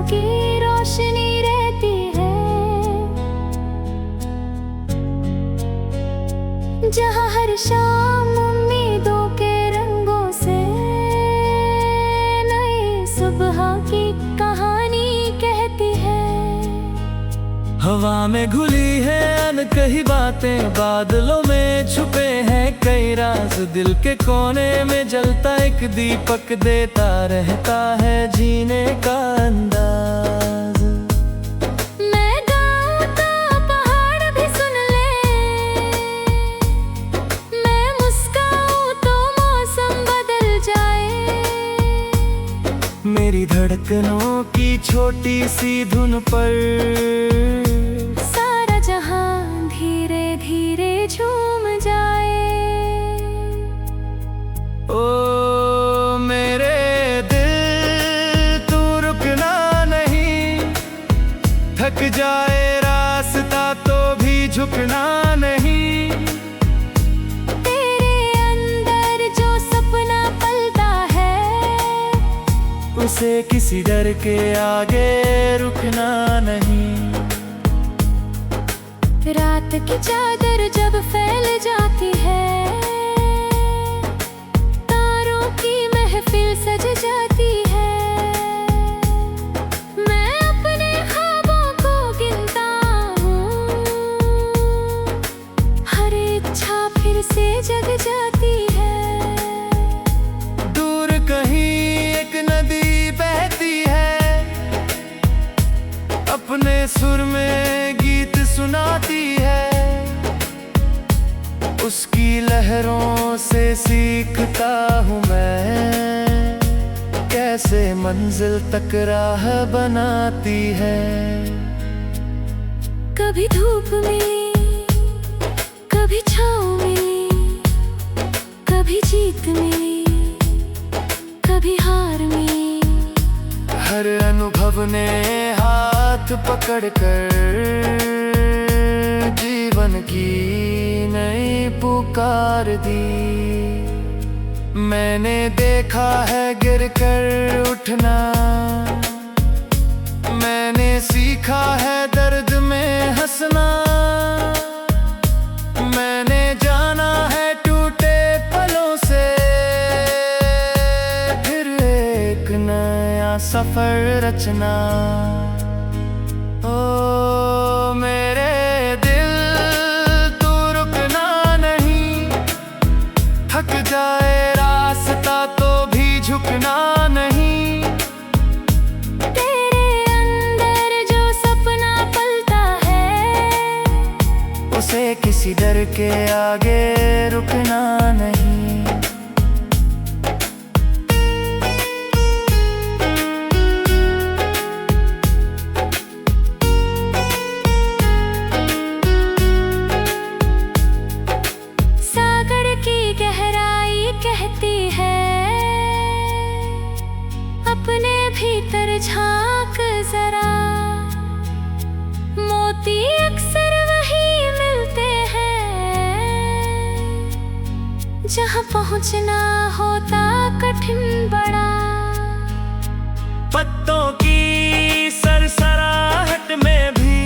की रोशनी रहती है, जहाँ हर शाम उम्मीदों के रंगों से नई सुबह की कहानी कहती है। हवा में घुली है अनकही बातें, बादलों में छुपे हैं कई राज, दिल के कोने में जलता एक दीपक देता रहता है जीने का अंदाज। मैं गाऊं तो पहाड़ भी सुन ले, मैं मुस्काऊं तो मौसम बदल जाए। मेरी धड़कनों की छोटी सी धुन पर सारा जहां धीरे धीरे झूम जाए। ओ मेरे दिल तू रुकना नहीं, थक जाए रास्ता तो भी झुकना नहीं। तेरे अंदर जो सपना पलता है, उसे किसी डर के आगे रुकना नहीं। रात की चादर जब फैल जाती है, तारों की महफिल सज जाती है। मैं अपने ख्वाबों को गिनता हूँ, हर इच्छा फिर से जग जाती है। दूर कहीं एक नदी बहती है, अपने सुर में गीत सुनाती है। उसकी लहरों से सीखता हूँ मैं, कैसे मंजिल तक राह बनाती है। कभी धूप मिली, कभी छाँव मिली, कभी जीत मिली, कभी हार मिली। हर अनुभव ने हाथ पकड़कर जीवन की नई पुकार दी। मैंने देखा है गिर कर उठना, मैंने सीखा है दर्द में हंसना। मैंने जाना है टूटे पलों से फिर एक नया सफर रचना। ओ मेरे दिल तू रुकना नहीं, थक जाए रास्ता तो भी झुकना नहीं। तेरे अंदर जो सपना पलता है, उसे किसी डर के आगे रुकना नहीं। सागर की गहराई कहती है, अपने भीतर झांक जरा। मोती अक्सर वही मिलते हैं, जहां पहुंचना होता कठिन बड़ा। पत्तों की सरसराहट में भी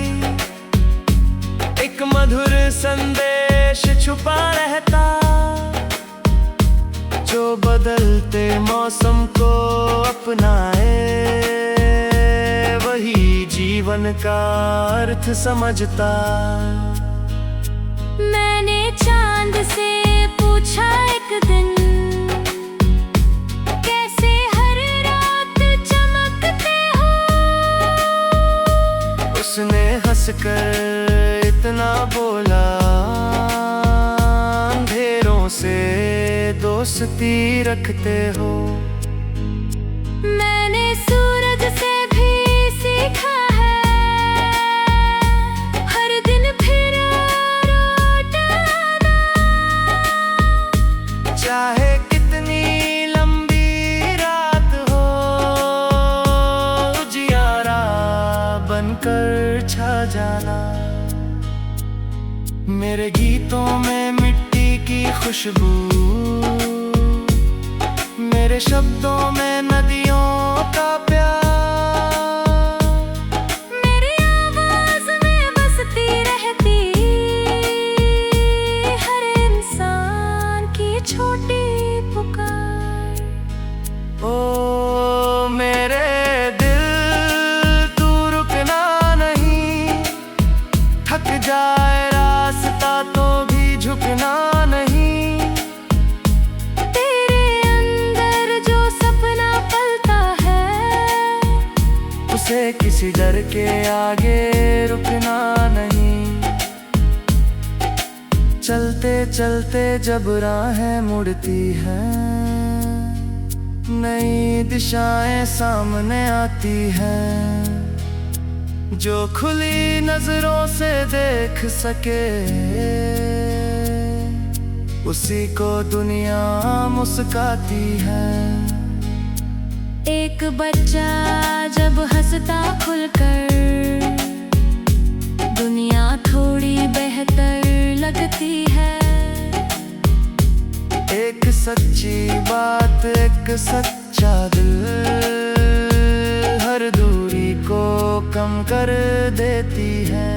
एक मधुर संदेश छुपा रहता, जो बदलते मौसम को अपनाए वही जीवन का अर्थ समझता। मैंने चांद से पूछा एक दिन, कैसे हर रात चमकते हो। उसने हंसकर इतना बोला, अंधेरों से दोस्ती रखते हो। मैंने सूरज से भी सीखा है, हर दिन फिर लौट आना। चाहे कितनी लंबी रात हो, उजियारा बनकर छा जाना। मेरे गीतों में मिट्टी की खुशबू, मेरे शब्दों में नदियों का प्यार। उसे किसी डर के आगे रुकना नहीं। चलते चलते जब राहें मुड़ती हैं, नई दिशाएं सामने आती हैं। जो खुली नजरों से देख सके, उसी को दुनिया मुस्काती है। एक बच्चा जब हंसता खुलकर, दुनिया थोड़ी बेहतर लगती है। एक सच्ची बात, एक सच्चा दिल, हर दूरी को कम कर देती है।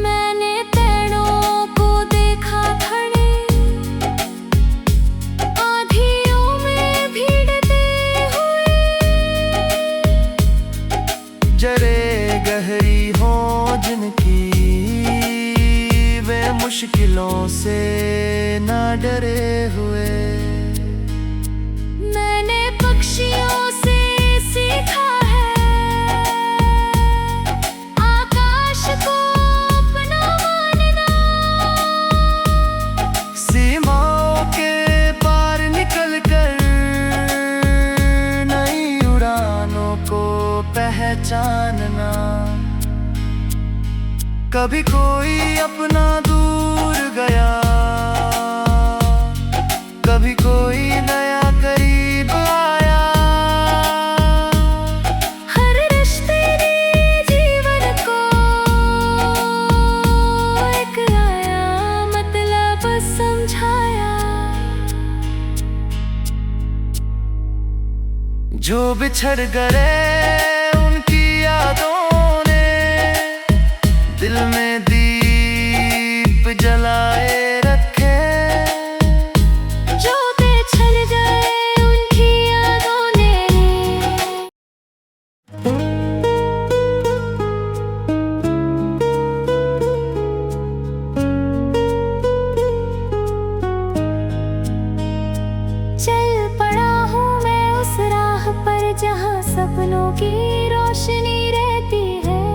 मैंने पेड़ों को देखा खड़े, आंधियों में भीड़ते हुए। जरे गहरी हो जिनकी, वे मुश्किलों से ना डरे हुए। मैंने पक्षियों से सीखा है, आकाश को अपना मानना। सीमाओं के पार निकल कर, नई उड़ानों को पहचानना। कभी कोई अपना दूर गया, कभी कोई नया करीब आया। हर रिश्ते ने जीवन को एक आया मतलब समझाया। जो बिछड़ गए उनकी यादों ने, दिल में दीप जलाए रखे। जो बिछड़ गए उनकी यादों ने, चल पड़ा हूँ मैं उस राह पर जहाँ सपनों की रोशनी रहती है।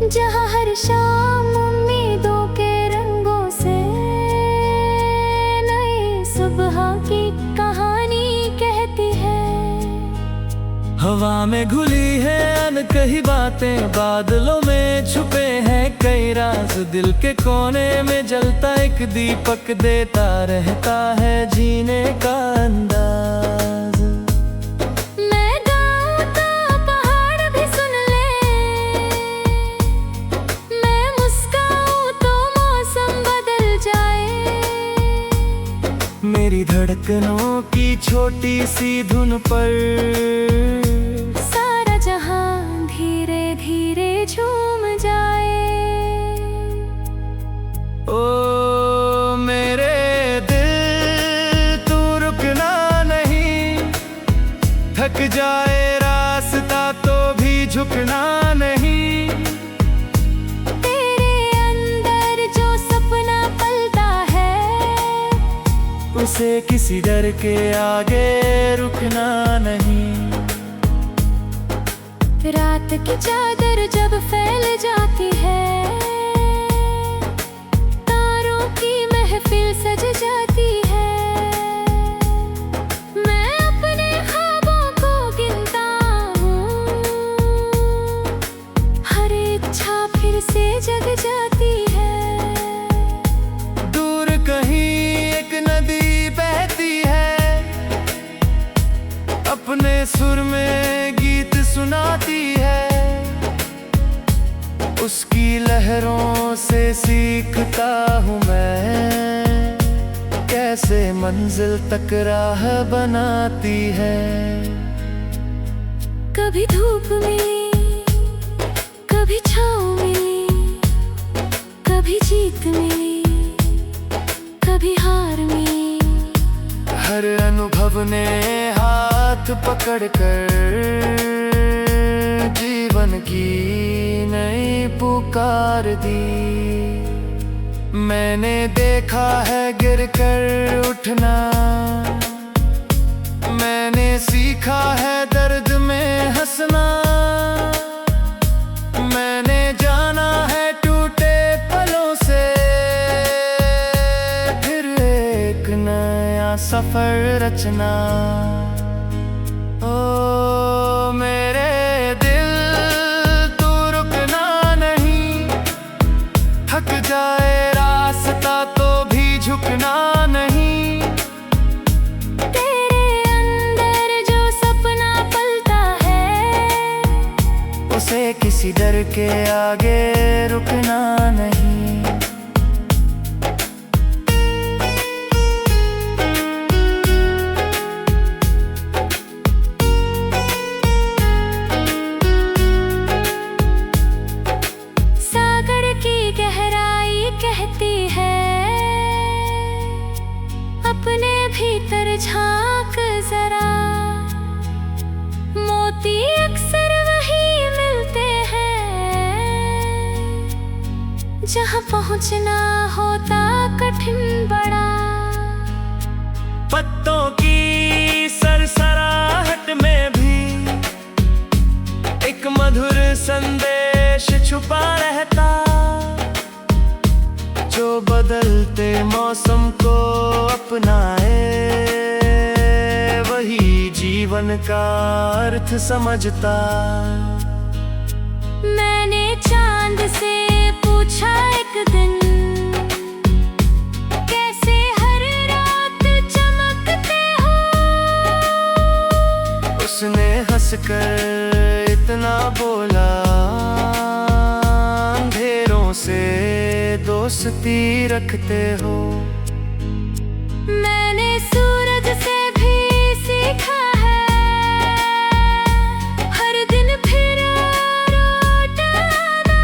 जहाँ हर शाम उम्मीदों के रंगों से नई सुबह की कहानी कहती है। हवा में घुली है अनकही बातें, बादलों में छुपे हैं कई राज। दिल के कोने में जलता एक दीपक, देता रहता है जीने का अंदाज। मैं गाऊं तो पहाड़ भी सुन ले, मैं मुस्काऊं तो मौसम बदल जाए। मेरी धड़कनों की छोटी सी धुन पर सारा जहां धीरे धीरे झूम जाए। ओ मेरे दिल तू रुकना नहीं, थक जाए रास्ता तो भी झुकना नहीं। तेरे अंदर जो सपना पलता है, उसे किसी डर के आगे रुकना नहीं। रात की चादर जब फैल जाती है, तारों की महफिल सज जाती है। मैं अपने ख्वाबों को गिनता हूँ, हर इच्छा फिर से जग जाती है। दूर कहीं एक नदी बहती है, अपने सुर में गीत सुनाती है। उसकी लहरों से सीखता हूँ मैं, कैसे मंजिल तक राह बनाती है। कभी धूप मिली, कभी छाँव मिली, कभी जीत मिली, कभी हार मिली। हर अनुभव ने हाथ पकड़कर जीवन की नई पुकार दी। मैंने देखा है गिर कर उठना, सीखा है दर्द में हंसना, मैंने जाना है टूटे पलों से फिर एक नया सफर रचना। ओ मेरे दिल तू रुकना नहीं, थक जाए रास्ता तो भी झुकना नहीं। तेरे अंदर जो सपना पलता है, उसे किसी डर के आगे रुकना नहीं। सागर की गहराई कहती है, अपने भीतर झांक जरा। मोती अक्सर वही मिलते हैं जहां पहुंचना होता कठिन बड़ा। पत्तों की सरसराहट में भी एक मधुर संदेश छुपा रहता, जो बदलते मौसम को अपनाए वही जीवन का अर्थ समझता। मैंने चांद से पूछा एक दिन, कैसे हर रात चमकते हो। उसने हंसकर इतना बोला, अंधेरों से दोस्ती रखते हो। मैंने सूरज से भी सीखा है, हर दिन फिर लौट आना।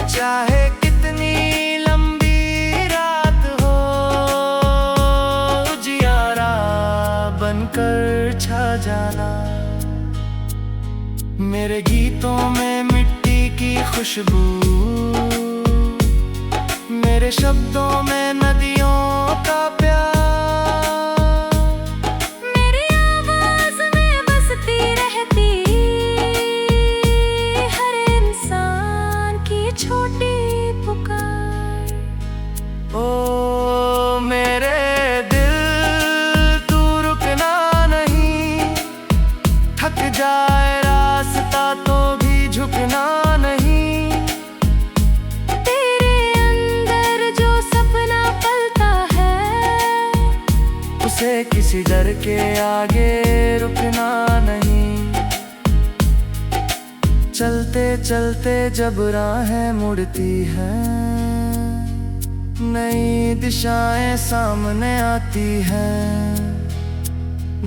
चाहे कितनी लंबी रात हो, उजियारा बनकर छा जाना। मेरे गीतों में मिट्टी की खुशबू, मेरे शब्दों में नदियों का प्यार। मेरी आवाज में बसती रहती हर इंसान की छोटी पुकार। ओ मेरे दिल तू रुकना नहीं, थक जाए रास्ता तो भी झुकना नहीं। तेरे अंदर जो सपना पलता है, उसे किसी डर के आगे रुकना नहीं। चलते चलते जब राहें मुड़ती हैं, नई दिशाएं सामने आती हैं।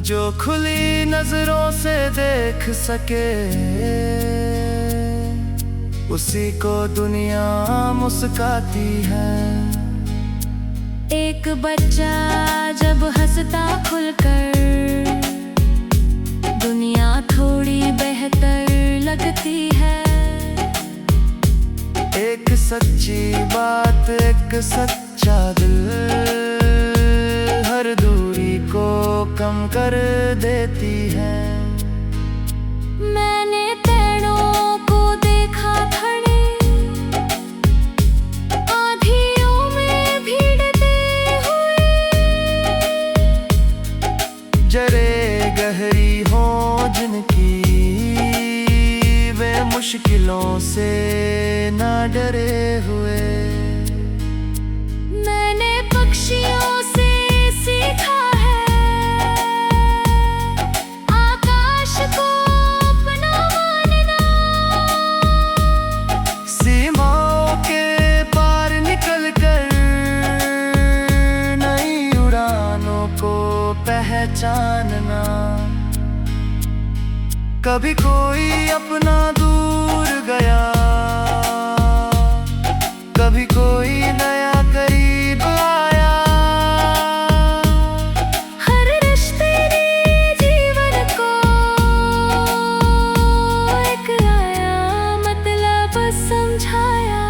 जो खुली नजरों से देख सके, उसी को दुनिया मुस्काती है। एक बच्चा जब हंसता खुलकर, दुनिया थोड़ी बेहतर लगती है। एक सच्ची बात, एक सच्चा दिल, हर दूरी को कम कर देती है। मैंने पेड़ों को देखा खड़े, आंधियों में भीड़ते हुए। जरे गहरी हो जिनकी, वे मुश्किलों से ना डरे हुए। मैंने पक्षियों से सीखा है, आकाश को अपना मानना। सीमाओं के पार निकल कर नई उड़ानों को पहचानना। कभी कोई अपना दूर गया, कभी कोई नया करीब आया। हर रिश्ते ने जीवन को एक आया मतलब समझाया।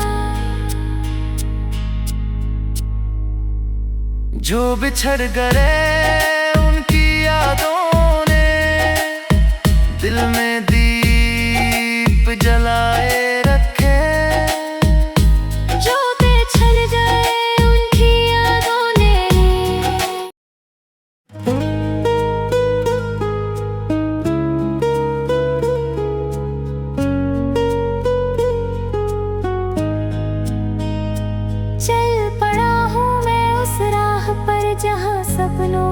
जो बिछड़ गए उनकी यादों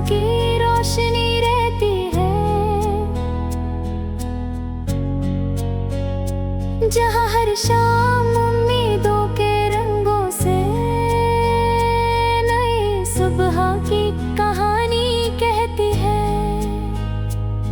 की रोशनी रहती है। जहाँ हर शाम उम्मीदों के रंगों से नई सुबह की कहानी कहती है।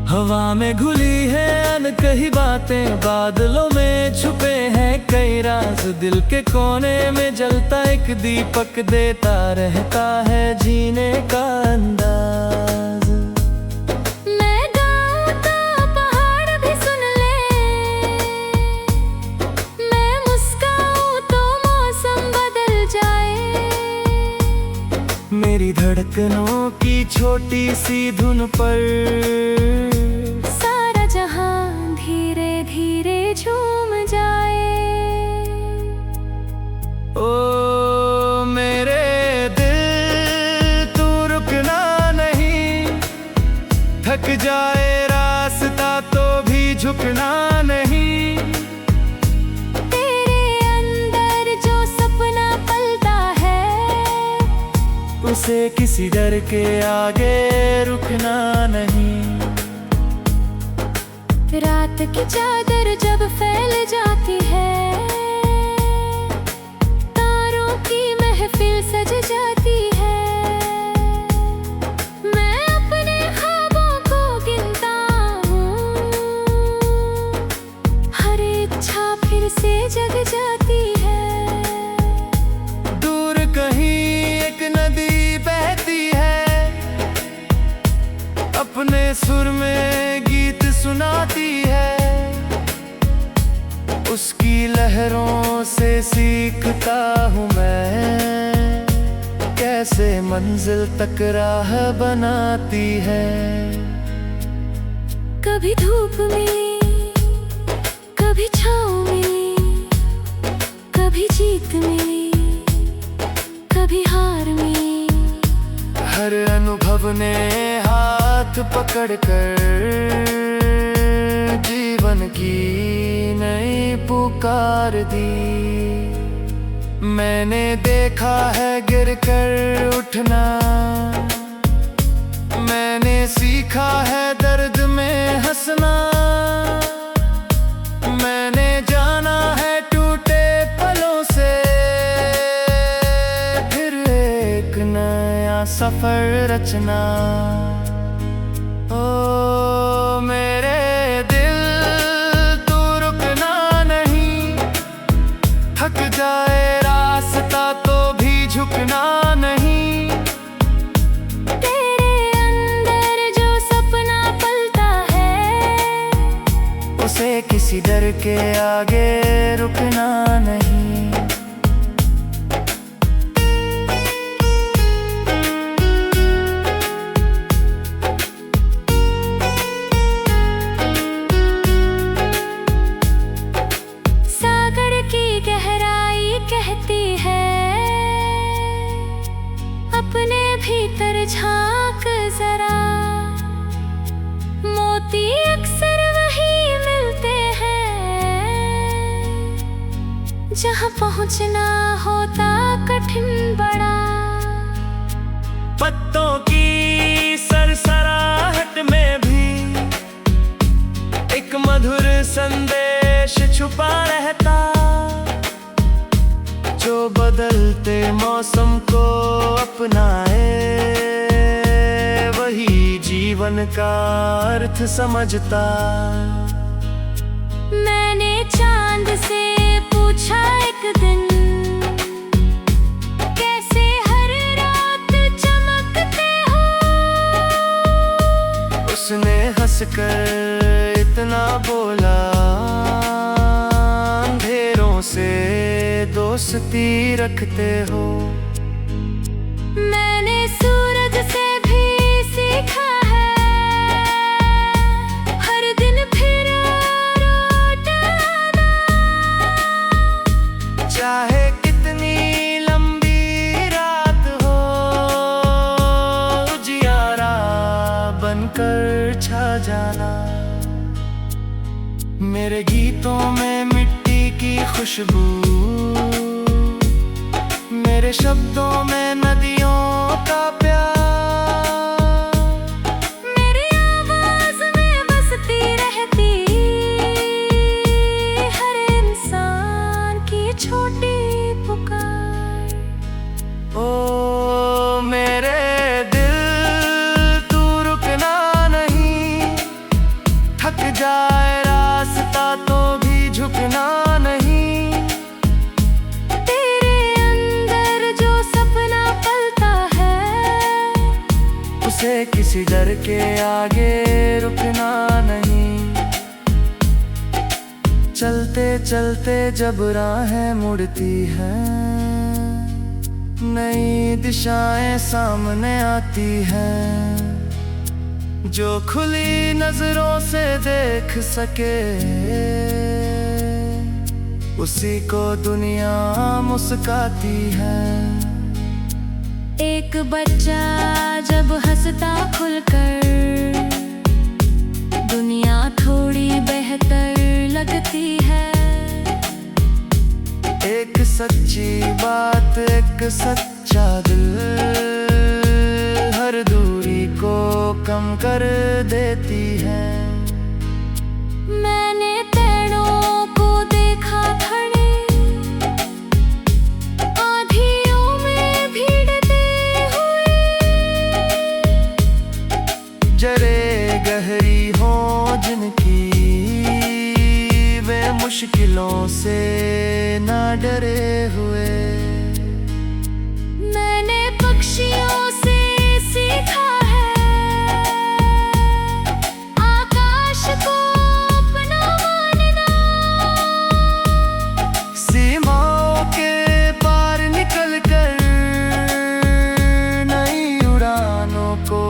हवा में घुली है अनकही बातें, बादलों में छुपे हैं कई राज। दिल के कोने में जलता एक दीपक देता रहता है जीने का अंदाज। मैं गाऊं तो पहाड़ भी सुन ले, मैं मुस्काऊं तो मौसम बदल जाए। मेरी धड़कनों की छोटी सी धुन पर सारा जहां धीरे धीरे झूम जाए। ओ मेरे दिल तू रुकना नहीं, थक जाए रास्ता तो भी झुकना नहीं। तेरे अंदर जो सपना पलता है, उसे किसी डर के आगे रुकना नहीं। रात की चादर जब फैल जाती है, तारों की महफिल सज जाती है। मैं अपने ख्वाबों को गिनता हूँ, हर इच्छा फिर से जग जाती है। दूर कहीं एक नदी बहती है, अपने सुर में गीत सुनाती है। उसकी लहरों से सीखता हूँ मैं, कैसे मंजिल तक राह बनाती है। कभी धूप मिली, कभी छाँव मिली, कभी जीत मिली, कभी हार मिली। हर अनुभव ने हाथ पकड़कर जीवन की नई पुकार दी। मैंने देखा है गिर कर उठना, मैंने सीखा है दर्द में हंसना। मैंने जाना है टूटे पलों से फिर एक नया सफर रचना। ओ मेरे दिल तू रुकना नहीं, थक जाए रास्ता तो भी झुकना नहीं। तेरे अंदर जो सपना पलता है, उसे किसी डर के आगे रुकना नहीं। सागर की गहराई कहती है, अपने भीतर झांक जरा। मोती अक्सर वही मिलते हैं, जहाँ पहुँचना होता कठिन बड़ा। पत्तों की सरसराहट में भी एक मधुर संदेश छुपा रहता, जो बदलते मौसम को अपनाए वही जीवन का अर्थ समझता। मैंने चांद से पूछा एक दिन, कैसे हर रात चमकते हो। उसने हंसकर इतना बोला, अंधेरों से दोस्ती रखते हो। मैंने सूरज से भी सीखा है, हर दिन फिर लौटना। चाहे कितनी लंबी रात हो, उजियारा बनकर छा जाना। मेरे गीतों में मिट्टी की खुशबू, मेरे शब्दों में नदियों का प्यार। किसी डर के आगे रुकना नहीं। चलते चलते जब राहें मुड़ती हैं, नई दिशाएं सामने आती हैं। जो खुली नजरों से देख सके, उसी को दुनिया मुस्काती है। एक बच्चा जब हंसता खुलकर, दुनिया थोड़ी बेहतर लगती है। एक सच्ची बात, एक सच्चा दिल, हर दूरी को कम कर देती है। मैंने पेड़ों को देखा खड़े, आंधियों में भीड़ते हुए। जरे गहरी हो जिनकी, वे मुश्किलों से ना डरे हुए। मैंने पक्षियों से सीखा है, आकाश को अपना मानना। सीमाओं के पार निकल कर, नई उड़ानों को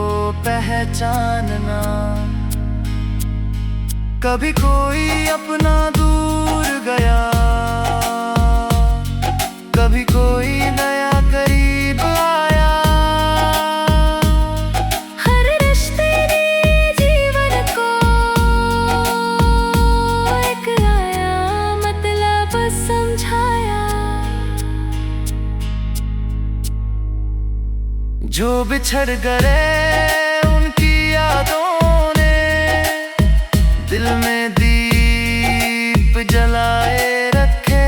पहचानना। कभी कोई अपना दूर गया, कभी कोई नया करीब आया। हर रिश्ते ने जीवन को एक आया मतलब समझाया। जो बिछड़ गए उनकी यादों ने, दिल में दीप जलाए रखे।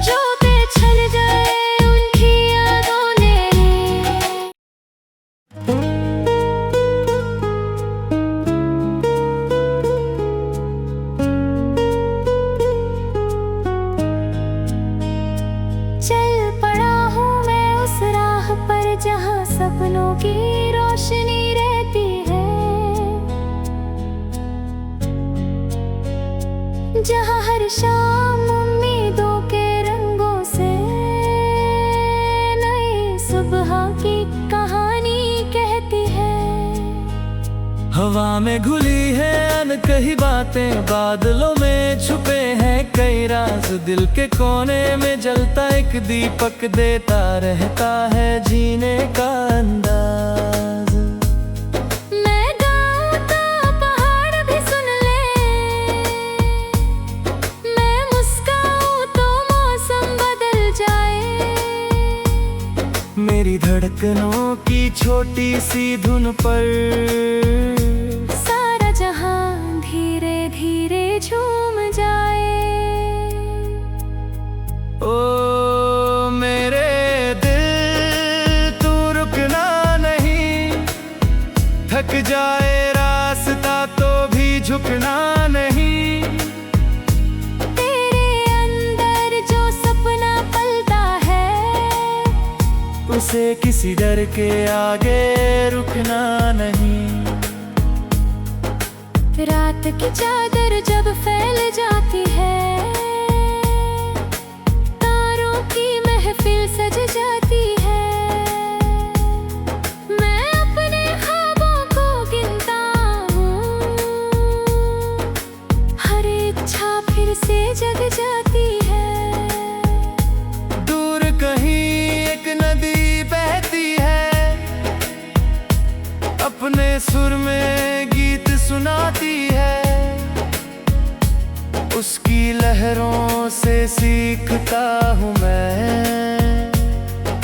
जो बिछड़ गए उनकी यादों ने। चल पड़ा हूँ मैं उस राह पर, जहाँ सपनों की रोशनी रहती है। जहाँ हर शाम उम्मीदों के रंगों से नई सुबह की कहानी कहती है। हवा में घुली है अनकही बातें, बादलों में छुपे हैं कई राज। दिल के कोने में जलता एक दीपक, देता रहता है जीने का अंदाज। मैं गाँव का पहाड़ भी सुन ले, मैं मुस्काऊं तो मौसम बदल जाए। मेरी धड़कनों की छोटी सी धुन पर, सारा जहां धीरे धीरे झूम जाए। ओ मेरे दिल तू रुकना नहीं, थक जाए रास्ता तो भी झुकना नहीं। तेरे अंदर जो सपना पलता है, उसे किसी डर के आगे रुकना नहीं। रात की चादर जब फैल जाती है, तारों की महफिल सज जाती है। मैं अपने ख्वाबों को गिनता हूँ, हर इच्छा फिर से जग जाती है। दूर कहीं एक नदी बहती है, अपने सुर में गीत सुनाती है। उसकी लहरों से सीखता हूँ मैं,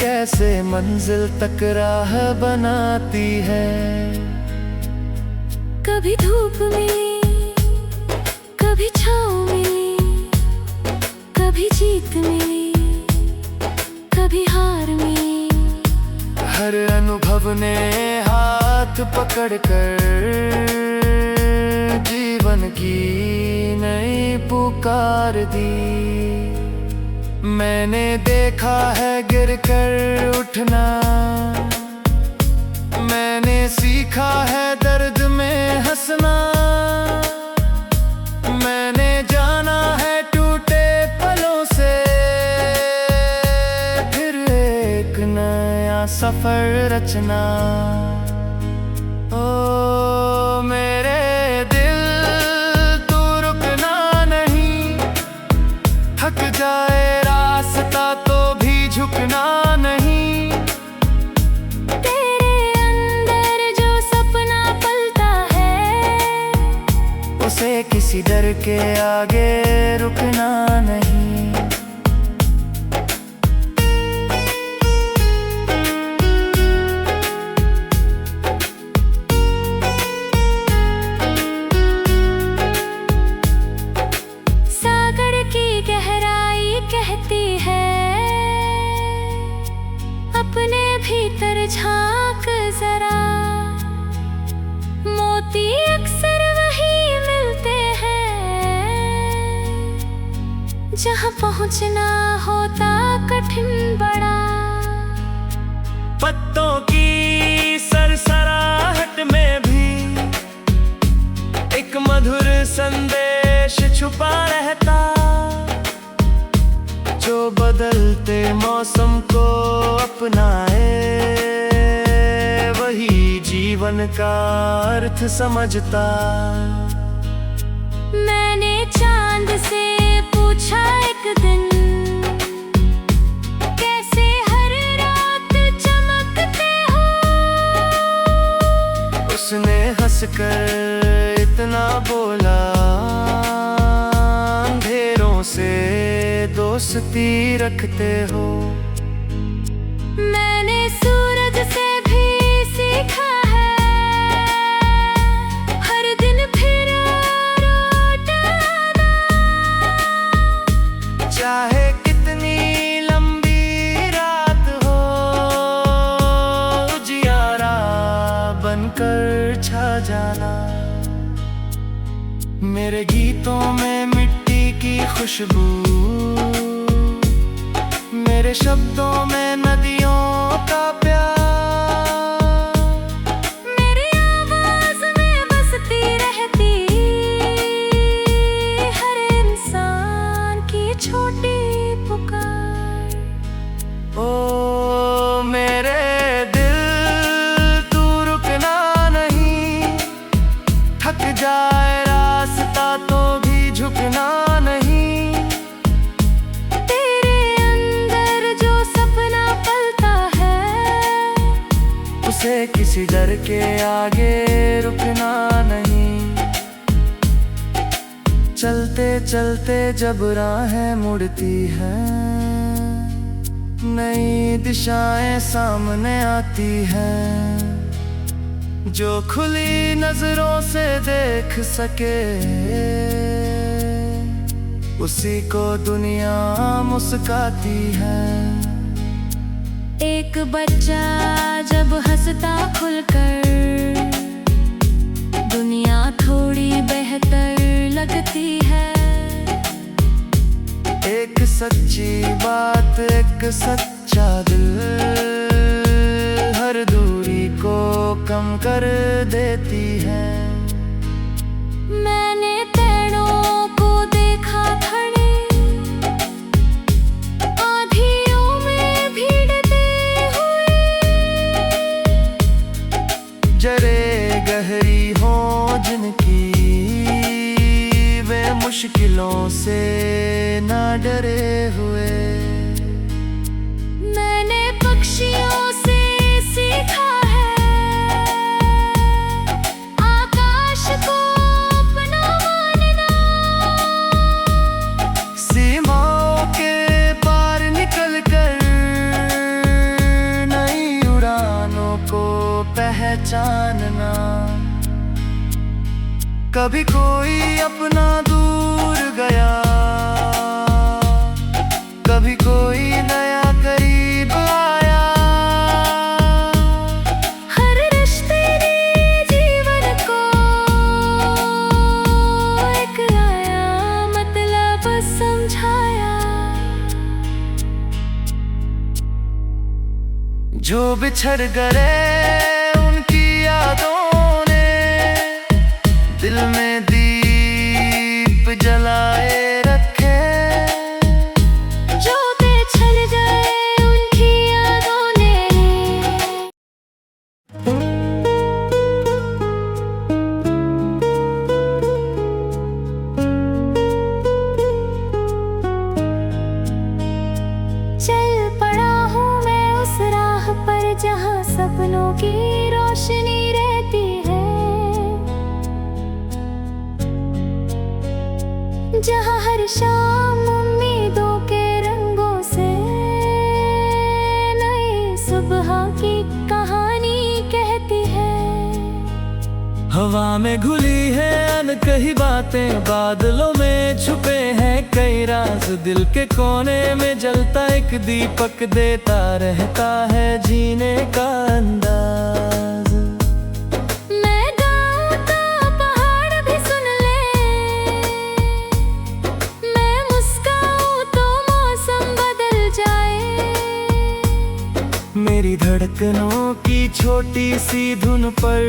कैसे मंजिल तक राह बनाती है। कभी धूप मिली, कभी छाँव मिली, कभी जीत मिली, कभी हार मिली। हर अनुभव ने हाथ पकड़कर जीवन की नई पुकार दी। मैंने देखा है गिर कर उठना, मैंने सीखा है दर्द में हंसना, मैंने जाना है टूटे पलों से फिर एक नया सफर रचना। ओ मेरे दिल तू रुकना नहीं, थक जाए रास्ता तो भी झुकना नहीं। किसी डर के आगे रुकना नहीं। सागर की गहराई कहती है अपने भीतर झांक जरा, मोती अक्सर वही जहाँ पहुँचना होता कठिन बड़ा। पत्तों की सरसराहट में भी एक मधुर संदेश छुपा रहता, जो बदलते मौसम को अपनाए वही जीवन का अर्थ समझता। मैंने चांद से पूछा एक दिन, कैसे हर रात चमकते हो? उसने हंसकर इतना बोला, अंधेरों से दोस्ती रखते हो। मैंने सूरज से भी सीखा है हर दिन फिर चाहे कितनी लंबी रात हो, उजियारा बनकर छा जाना। मेरे गीतों में मिट्टी की खुशबू, मेरे शब्दों में नदियों का प्यार, मेरी आवाज में बसती रहती हर इंसान की छोटी पुकार। ओ मेरे दिल तू रुकना नहीं, थक जाए रास्ता तो भी झुकना नहीं। तेरे अंदर जो सपना पलता है उसे किसी डर के आगे रुकना नहीं। चलते चलते जब राहें मुड़ती हैं, नई दिशाएं सामने आती हैं, जो खुली नजरों से देख सके उसी को दुनिया मुस्काती है। एक बच्चा जब हंसता खुलकर, दुनिया थोड़ी बेहतर लगती है। एक सच्ची बात, एक सच्चा दिल हर दूरी को कम कर देती है। मैंने पेड़ों को देखा खड़े आँधियों में भीड़ते हुए, जरे गहरी हो जिनकी वे मुश्किलों से ना डरे हुए। मैंने पक्षियों से सीखा है आकाश को अपना मानना, सीमाओं के पार निकल कर नई उड़ानों को पहचानना। कभी कोई अपना दूर गया, कभी कोई नया करीब आया। हर रिश्ते ने जीवन को एक नया मतलब समझाया। जो बिछड़ गए उनकी हर शाम उम्मीदों के रंगों से नई सुबह की कहानी कहती है। हवा में घुली है अनकही बातें, बादलों में छुपे हैं कई राज, दिल के कोने में जलता एक दीपक देता रहता है जीने का अंदाज। मैं गाऊं तो पहाड़ भी सुन ले, मैं मुस्काऊं तो मौसम बदल जाए। मेरी धड़कनों की छोटी सी धुन पर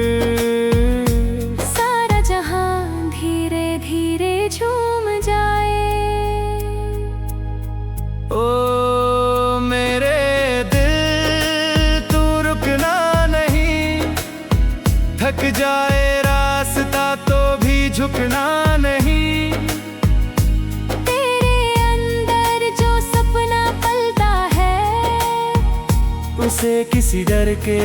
सारा जहां धीरे धीरे झूम जाए। ओ मेरे दिल तू रुकना नहीं, थक जाए रास्ता तो भी झुकना नहीं। तेरे अंदर जो सपना पलता है उसे किसी डर के